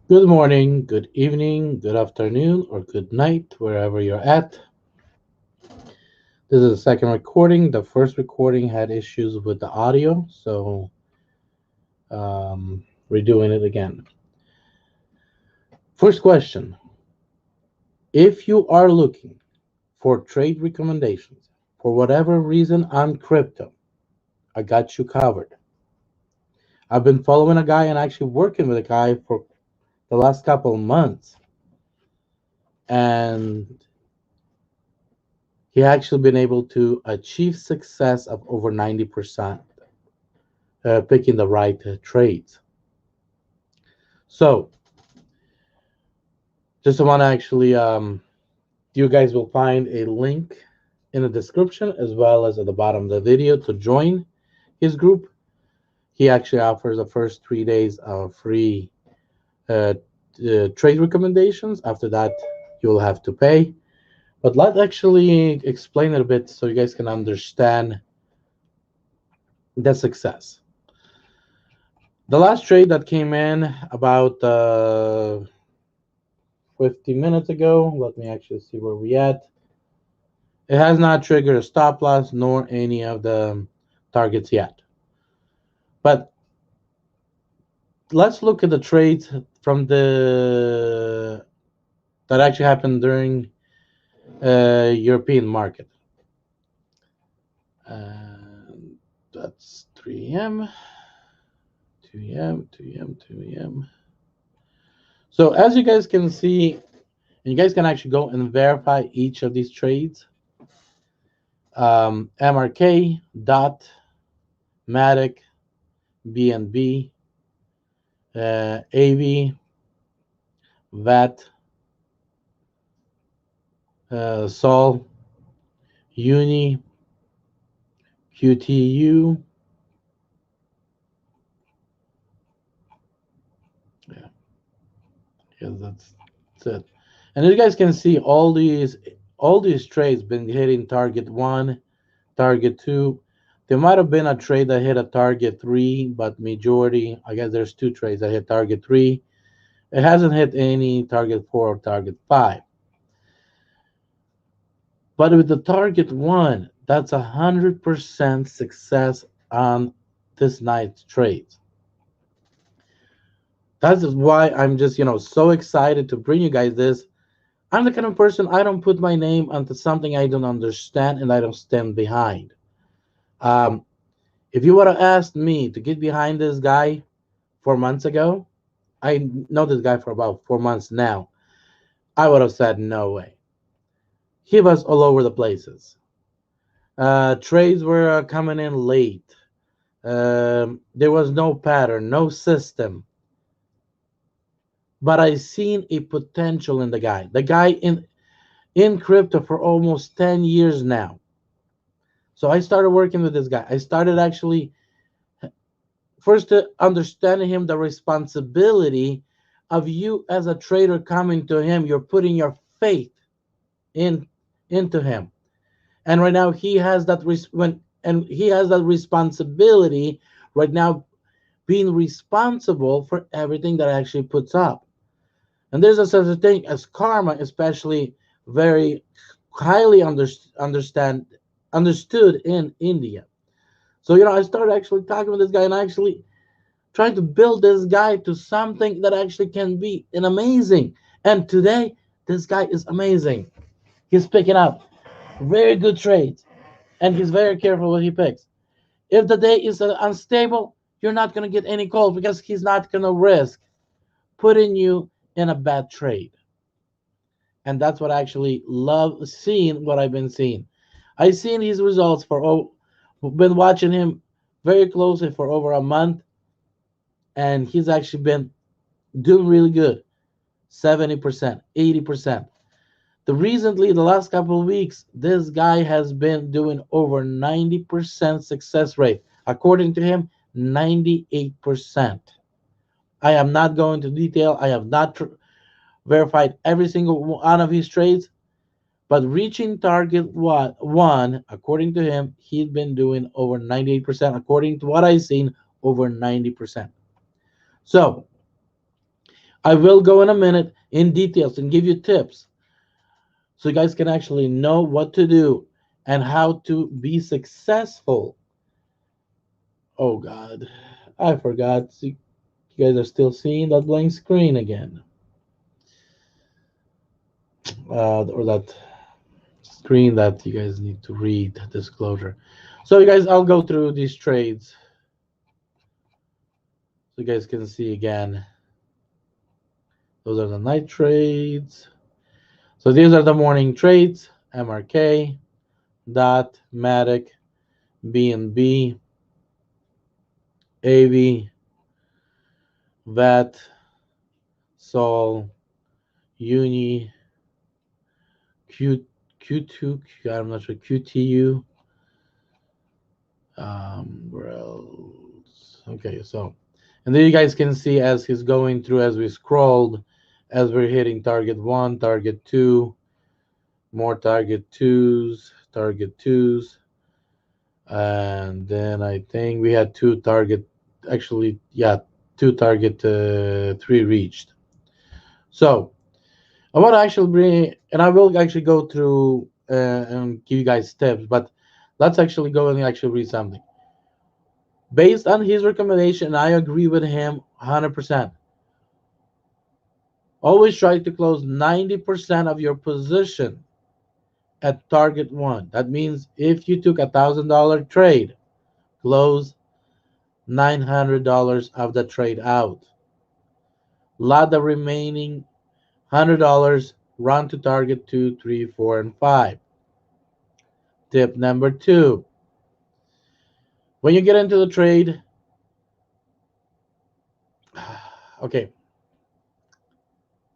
Good morning, good evening, good afternoon, or good night, wherever you're at. This is the second recording. The first recording had issues with the audio, so we're doing it again. First question. If you are looking for trade recommendations for whatever reason on crypto, I got you covered. I've been following a guy and actually working with a guy for the last couple of months, and he actually been able to achieve success of over 90%. Picking the right trades. So, just want to actually, you guys will find a link in the description as well as at the bottom of the video to join his group. He actually offers the first 3 days of free uh, trade recommendations. After that, you'll have to pay. But let's actually explain it a bit so you guys can understand the success. The last trade that came in about 50 minutes ago. Let me actually see where we at. It has not triggered a stop loss nor any of the targets yet. But let's look at the trades from the that actually happened during European market. That's 3 a.m., 2 a.m., 2 a.m., 2 a.m. So as you guys can see, and you guys can actually go and verify each of these trades. MRK, Dot, Matic, BNB, AV, VAT, Sol, Uni, QTU. Yeah, yeah, that's it. And you guys can see all these trades been hitting target one, target two. There might have been a trade that hit a target three, but majority, I guess there's two trades that hit target three. It hasn't hit any target four or target five. But with the target one, that's 100% success on this night's trades. That's why I'm just, so excited to bring you guys this. I'm the kind of person I don't put my name onto something I don't understand and I don't stand behind. Um, if you would have asked me to get behind this guy 4 months ago, I know this guy for about 4 months now. I would have said no way. He was all over the places. Trades were coming in late. There was no pattern, no system. But I seen a potential in the guy. The guy in crypto for almost 10 years now. So I started working with this guy. I started actually first to understand him the responsibility of you as a trader coming to him. You're putting your faith in into him. And right now he has that he has that responsibility right now, being responsible for everything that actually puts up. And there's a such a thing as karma, especially very highly understood in India. So I started actually talking with this guy and actually trying to build this guy to something that actually can be an amazing. And today, this guy is amazing. He's picking up very good trades, and he's very careful what he picks. If the day is unstable, you're not gonna get any calls because he's not gonna risk putting you in a bad trade. And that's what I actually love seeing. What I've been seeing, I've seen his results for been watching him very closely for over a month, and he's actually been doing really good. 70%, 80%. The last couple of weeks, this guy has been doing over 90% success rate. According to him, 98%. I am not going to detail. I have not verified every single one of his trades, but reaching target one, according to him, he's been doing over 98%. According to what I've seen, over 90%. So I will go in a minute in details and give you tips so you guys can actually know what to do and how to be successful. Oh God, I forgot. See, you guys are still seeing that blank screen again, or that screen that you guys need to read disclosure. So you guys, I'll go through these trades so you guys can see again. Those are the night trades. So these are the morning trades: MRK, Dot, Matic, BNB, AV, VAT, Sol, Uni, Q, Q2, I'm not sure, QTU. Where else? Okay, so, and then you guys can see as he's going through, as we scrolled, as we're hitting target one, target two, more target twos, and then I think we had two target, actually, yeah, two target three reached. So I want to actually bring, and I will actually go through and give you guys tips, but let's actually go and actually read something. Based on his recommendation, I agree with him 100%. Always try to close 90% of your position at target one. That means if you took $1,000 trade, close $900 of the trade out. Let the remaining $100 run to target 2, 3, 4, and 5. Tip number 2. When you get into the trade, okay,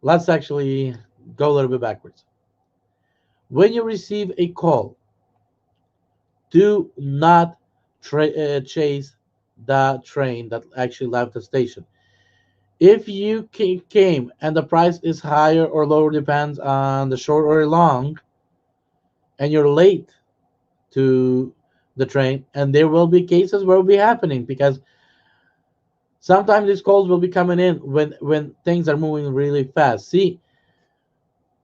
let's actually go a little bit backwards. When you receive a call, do not chase the train that actually left the station. If you came and the price is higher or lower, depends on the short or long, and you're late to the train, and there will be cases where it will be happening because sometimes these calls will be coming in when things are moving really fast. See,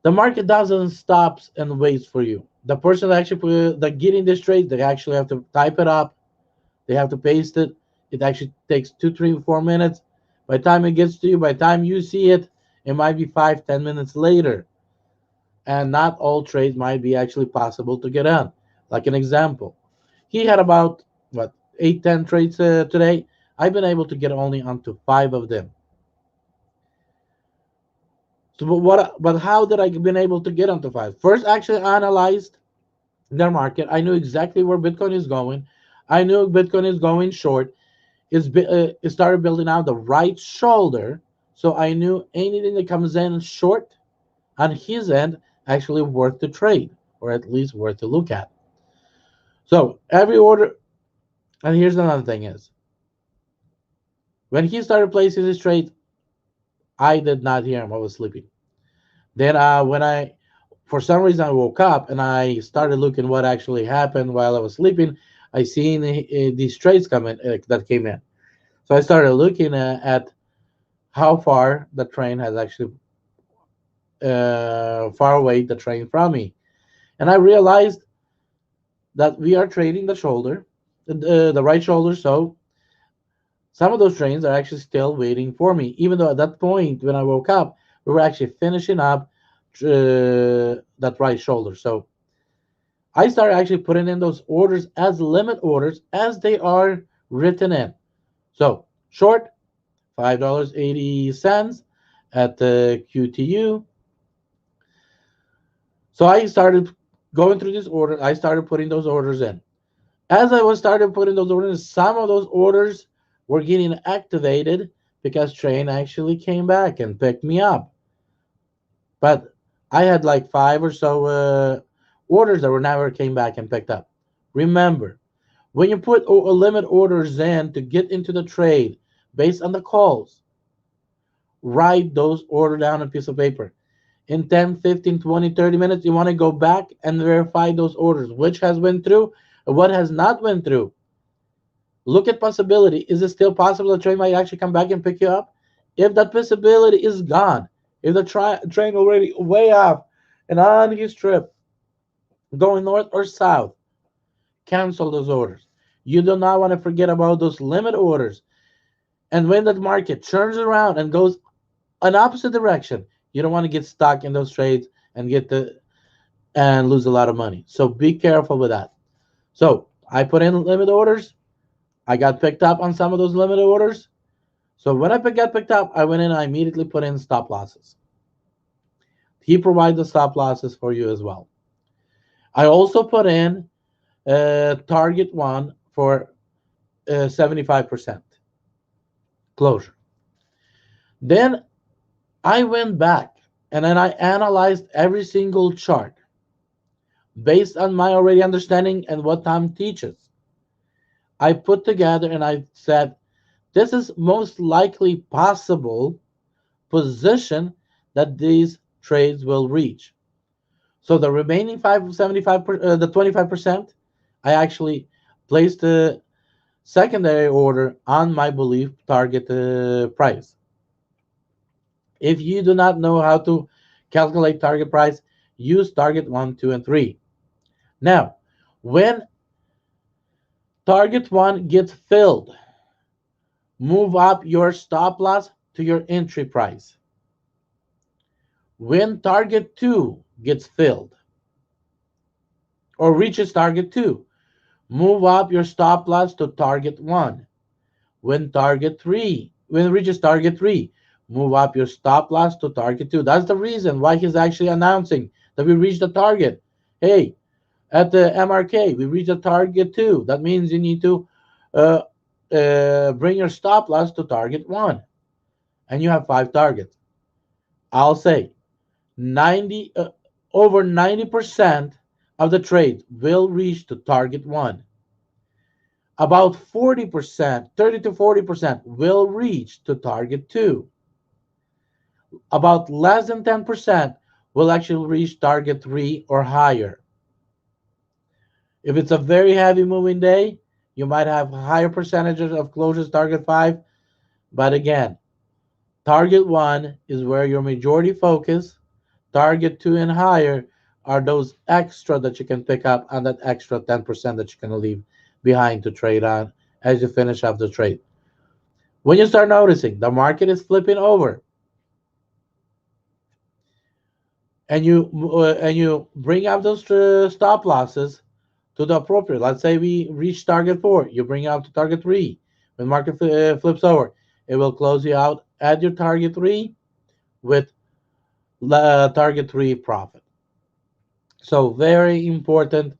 the market doesn't stop and waits for you. The person that actually that getting this trade, they actually have to type it up, they have to paste it. It actually takes 2, 3, 4 minutes. By the time it gets to you, by the time you see it, it might be 5, 10 minutes later. And not all trades might be actually possible to get on. Like an example, he had about what 8, 10 trades today. I've been able to get only onto 5 of them. So, but how did I been able to get onto 5? First, actually analyzed their market. I knew exactly where Bitcoin is going. I knew Bitcoin is going short. It started building out the right shoulder, so I knew anything that comes in short on his end actually worth to trade, or at least worth to look at. So every order, and here's another thing is, when he started placing his trade, I did not hear him. I was sleeping. Then when for some reason, I woke up and I started looking what actually happened while I was sleeping. I seen these trades coming that came in. So I started looking at how far the train has actually far away the train from me, and I realized that we are trading the shoulder, the right shoulder. So some of those trains are actually still waiting for me, even though at that point when I woke up, we were actually finishing up that right shoulder. So I started actually putting in those orders as limit orders as they are written in. So short, $5.80 at the QTU. So I started going through this order. I started putting those orders in. As I was started putting those orders, some of those orders were getting activated because train actually came back and picked me up. But I had like 5 or so orders that were never came back and picked up. Remember, when you put limit orders in to get into the trade based on the calls, write those orders down on a piece of paper. In 10, 15, 20, 30 minutes, you want to go back and verify those orders, which has went through and what has not went through. Look at possibility. Is it still possible the train might actually come back and pick you up? If that visibility is gone, if the train already way off and on his trip going north or south, cancel those orders. You do not want to forget about those limit orders. And when that market turns around and goes an opposite direction, you don't want to get stuck in those trades and lose a lot of money. So be careful with that. So I put in limit orders. I got picked up on some of those limit orders. So when I got picked up, I went in and I immediately put in stop losses. He provides the stop losses for you as well. I also put in target one for 75% closure. Then I went back and then I analyzed every single chart based on my already understanding and what Tom teaches. I put together and I said, this is most likely possible position that these trades will reach. So the remaining 575, the 25%, I actually placed the secondary order on my belief target price. If you do not know how to calculate target price, use target 1, 2, and 3. Now, when target 1 gets filled, move up your stop loss to your entry price. When target 2 gets filled or reaches target 2, move up your stop loss to target 1. When it reaches target 3, move up your stop loss to target 2. That's the reason why he's actually announcing that we reached the target. Hey, at the MRK, we reached the target 2. That means you need to uh, bring your stop loss to target 1. And you have 5 targets. I'll say 90 over 90% of the trades will reach to target 1. About 40%, 30 to 40% will reach to target 2. About less than 10% will actually reach target 3 or higher. If it's a very heavy moving day, you might have higher percentages of closures target 5. But again, target 1 is where your majority focus. Target 2 and higher are those extra that you can pick up on that extra 10% that you're going to leave behind to trade on as you finish up the trade. When you start noticing the market is flipping over and you bring up those stop losses to the appropriate. Let's say we reach target 4, you bring out to target 3. When market flips over, it will close you out at your target 3 with target 3 profit. So very important.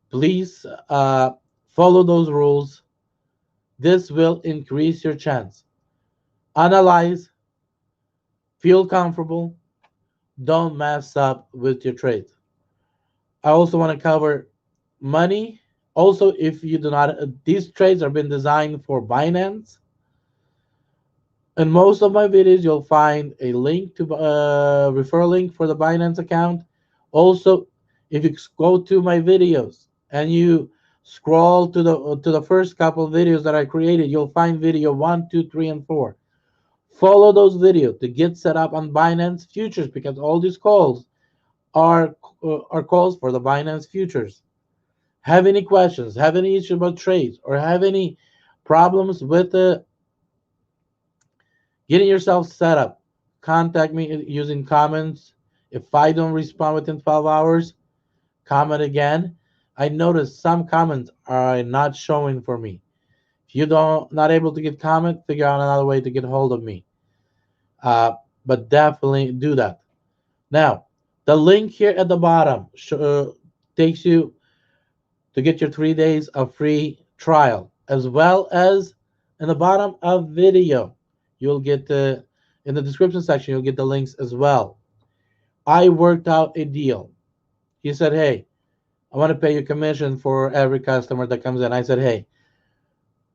Please follow those rules. This will increase your chance. Analyze, feel comfortable, don't mess up with your trades. I also want to cover money. Also, if you do not, these trades are been designed for Binance. In most of my videos, you'll find a link to referral link for the Binance account. Also, if you go to my videos and you scroll to the first couple of videos that I created, you'll find video 1, 2, 3, and 4. Follow those videos to get set up on Binance futures because all these calls are calls for the Binance futures. Have any questions, have any issues about trades, or have any problems with getting yourself set up, contact me using comments. If I don't respond within 12 hours, comment again. I noticed some comments are not showing for me. If you don't not able to get comment, figure out another way to get hold of me. But definitely do that. Now, the link here at the bottom takes you to get your 3 days of free trial, as well as in the bottom of video, you'll get in the description section, you'll get the links as well. I worked out a deal. He said, hey, I want to pay you commission for every customer that comes in. I said, hey,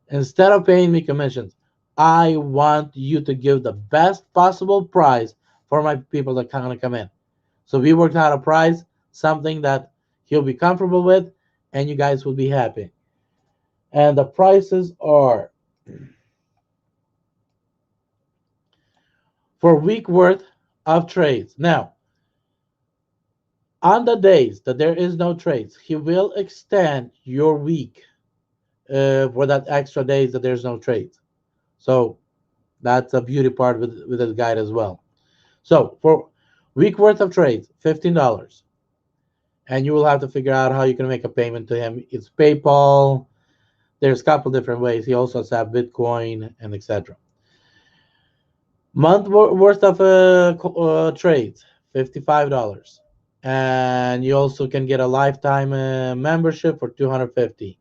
instead of paying me commissions, I want you to give the best possible price for my people that kind of come in. So we worked out a price, something that he'll be comfortable with, and you guys will be happy. And the prices are for a week worth of trades. Now, on the days that there is no trades, he will extend your week for that extra days that there's no trades. So that's a beauty part with this guide as well. So for week worth of trades, $15, and you will have to figure out how you can make a payment to him. It's PayPal. There's a couple different ways. He also has Bitcoin and etc. Month worth of trades, $55, and you also can get a lifetime membership for 250.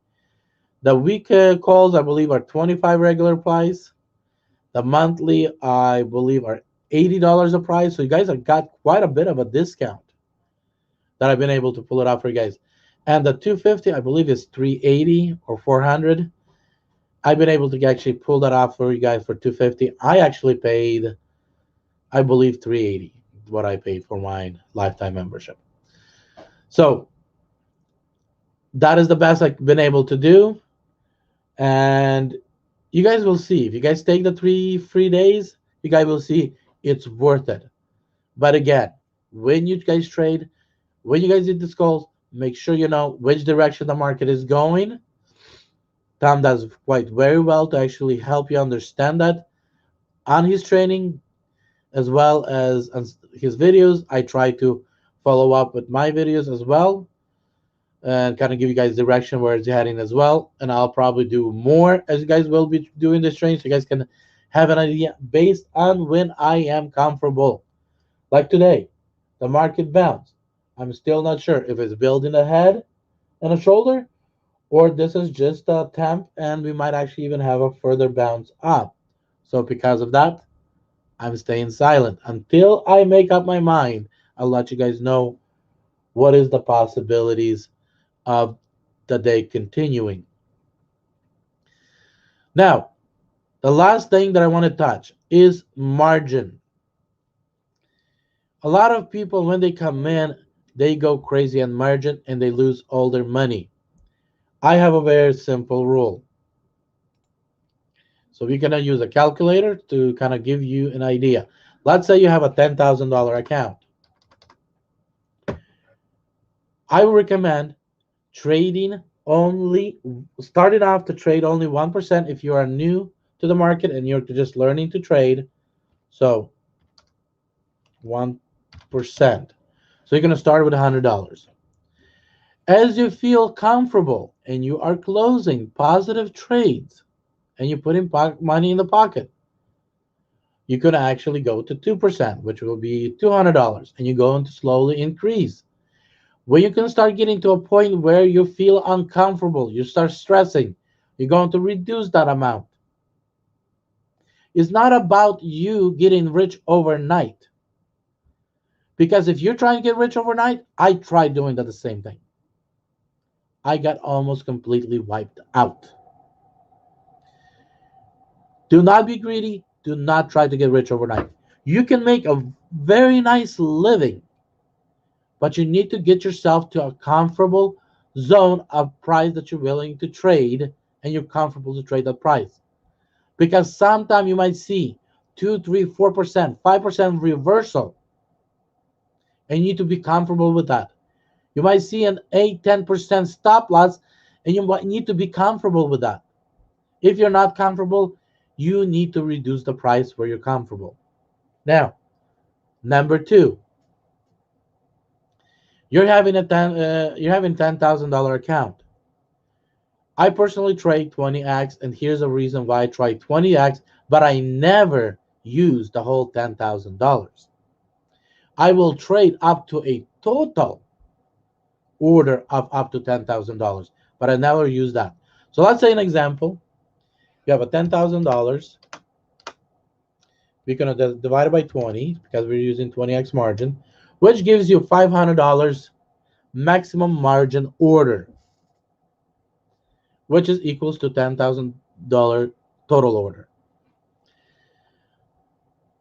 The week calls, I believe, are 25 regular price. The monthly, I believe, are $80 a price. So you guys have got quite a bit of a discount that I've been able to pull it out for you guys. And the 250, I believe, is 380 or 400. I've been able to actually pull that off for you guys for 250. I actually paid, I believe, 380, what I paid for my lifetime membership. So that is the best I've been able to do. And you guys will see. If you guys take the 3 free days, you guys will see it's worth it. But again, when you guys trade, when you guys did this calls, make sure you know which direction the market is going. Tom does quite very well to actually help you understand that on his training as well as on his videos. I try to follow up with my videos as well and kind of give you guys direction where it's heading as well. And I'll probably do more as you guys will be doing this training so you guys can have an idea based on when I am comfortable. Like today, the market bounced. I'm still not sure if it's building a head and a shoulder or this is just a temp and we might actually even have a further bounce up. So because of that, I'm staying silent until I make up my mind. I'll let you guys know what is the possibilities of the day continuing. Now, the last thing that I want to touch is margin. A lot of people, when they come in, they go crazy on margin and they lose all their money. I have a very simple rule. So we're going to use a calculator to kind of give you an idea. Let's say you have a $10,000 account. I would recommend trading only, starting off to trade only 1% if you are new to the market and you're just learning to trade. So 1%. So you're going to start with $100. As you feel comfortable and you are closing positive trades and you put in money in the pocket, you could actually go to 2%, which will be $200, and you're going to slowly increase. When you can start getting to a point where you feel uncomfortable, you start stressing, you're going to reduce that amount. It's not about you getting rich overnight. Because if you're trying to get rich overnight, I tried doing that the same thing. I got almost completely wiped out. Do not be greedy. Do not try to get rich overnight. You can make a very nice living, but you need to get yourself to a comfortable zone of price that you're willing to trade and you're comfortable to trade that price. Because sometimes you might see 2, 3, 4%, 5% reversal, and you need to be comfortable with that. You might see an 8, 10% stop loss, and you might need to be comfortable with that. If you're not comfortable, you need to reduce the price where you're comfortable. Now, number 2, you're having a $10,000 account. I personally trade 20x, and here's a reason why I tried 20x, but I never use the whole $10,000. I will trade up to a total order of up to $10,000, but I never use that. So let's say an example. You have a $10,000. We're going to divide it by 20 because we're using 20x margin, which gives you $500 maximum margin order, which is equals to $10,000 total order.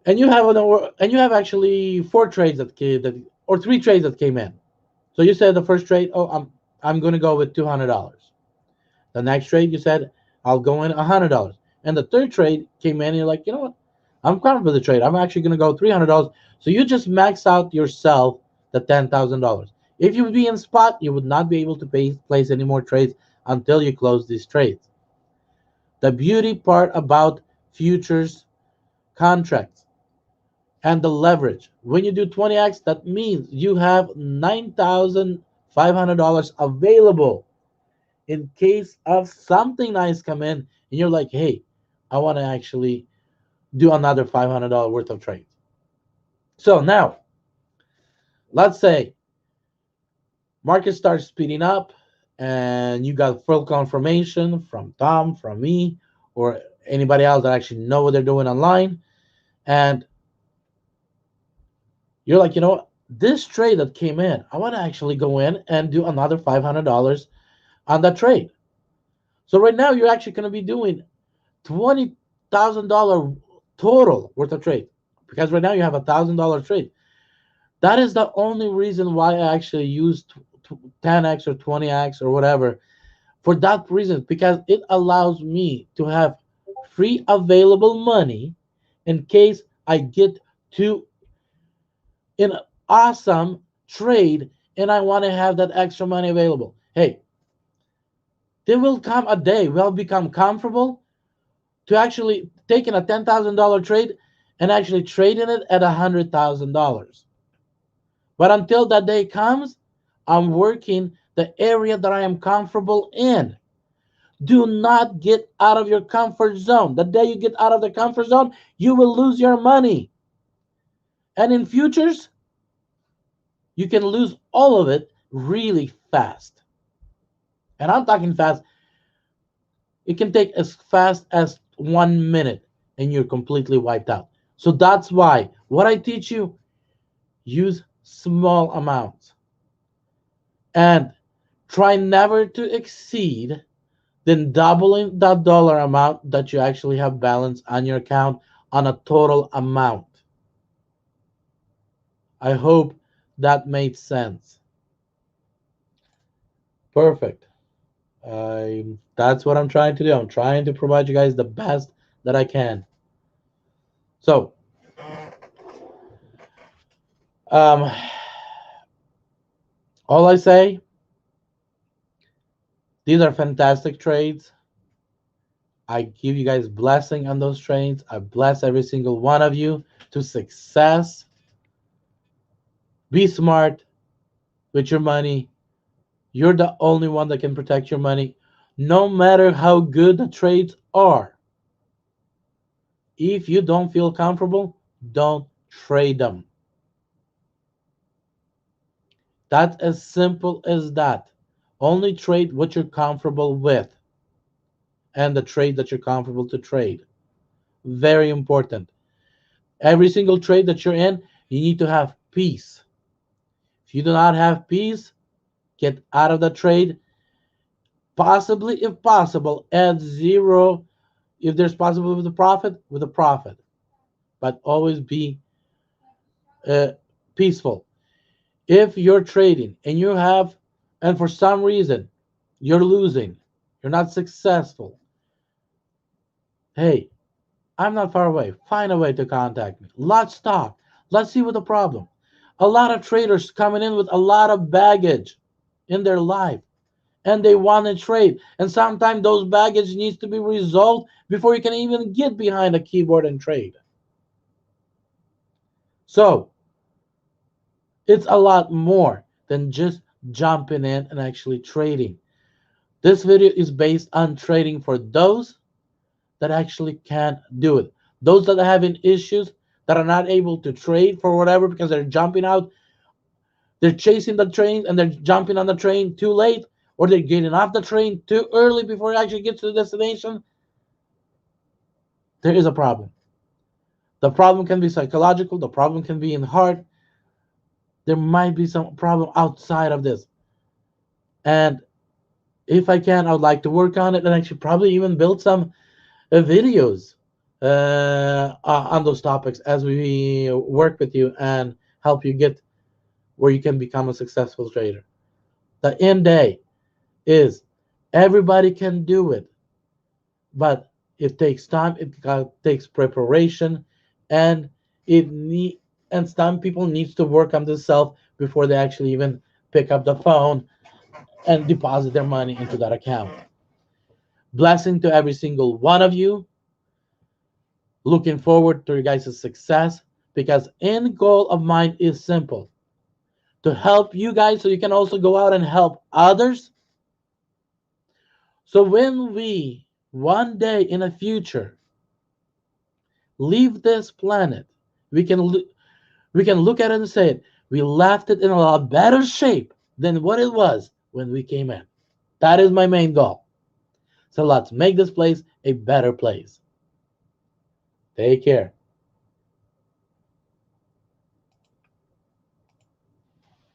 And you have actually 4 trades or 3 trades that came in. So you said the first trade, oh, I'm going to go with $200. The next trade you said I'll go in $100. And the third trade came in and you're like, you know what? I'm confident with the trade. I'm actually going to go $300. So you just max out yourself the $10,000. If you would be in spot, you would not be able to place any more trades until you close these trades. The beauty part about futures contracts and the leverage. When you do 20x, that means you have $9,500 available in case of something nice come in and you're like, hey, I want to actually do another $500 worth of trades. So now, let's say market starts speeding up and you got full confirmation from Tom, from me, or anybody else that actually know what they're doing online. And you're like, you know what? This trade that came in, I want to actually go in and do another $500 on that trade. So right now you're actually going to be doing $20,000 total worth of trade because right now you have $1,000 trade. That is the only reason why I actually use 10x or 20x or whatever. For that reason, because it allows me to have free available money in case I get to an awesome trade and I want to have that extra money available. Hey, there will come a day we'll become comfortable to actually taking a $10,000 trade and actually trading it at $100,000. But until that day comes, I'm working the area that I am comfortable in. Do not get out of your comfort zone. The day you get out of the comfort zone, you will lose your money. And in futures, you can lose all of it really fast. And I'm talking fast. It can take as fast as 1 minute and you're completely wiped out. So that's why what I teach you, use small amounts and try never to exceed then doubling that dollar amount that you actually have balance on your account on a total amount. I hope that made sense. Perfect. That's what I'm trying to do. I'm trying to provide you guys the best that I can. So, um, all I say, these are fantastic trades. I give you guys blessing on those trades. I bless every single one of you to success. Be smart with your money. You're the only one that can protect your money, no matter how good the trades are. If you don't feel comfortable, don't trade them. That's as simple as that. Only trade what you're comfortable with and the trade that you're comfortable to trade. Very important. Every single trade that you're in, you need to have peace. If you do not have peace, get out of the trade. Possibly, if possible, add zero if there's possible with a profit, but always be uh, peaceful. If you're trading and you have, and for some reason you're losing, you're not successful, hey, I'm not far away. Find a way to contact me. Let's talk. Let's see what the problem. A lot of traders coming in with a lot of baggage in their life and they want to trade. And sometimes those baggage needs to be resolved before you can even get behind a keyboard and trade. So it's a lot more than just jumping in and actually trading. This video is based on trading for those that actually can't do it. Those that are having issues that are not able to trade for whatever because they're jumping out, they're chasing the train and they're jumping on the train too late, or they're getting off the train too early before it actually gets to the destination. There is a problem. The problem can be psychological, the problem can be in heart. There might be some problem outside of this. And if I can, I would like to work on it and actually probably even build some videos on those topics as we work with you and help you get where you can become a successful trader. The end day is everybody can do it, but it takes time, it takes preparation, and it need and some people needs to work on themselves before they actually even pick up the phone and deposit their money into that account. Blessing to every single one of you. Looking forward to your guys' success, because end goal of mine is simple: to help you guys so you can also go out and help others. So when we one day in the future leave this planet, we can we can look at it and say we left it in a lot better shape than what it was when we came in. That is my main goal. So let's make this place a better place. Take care.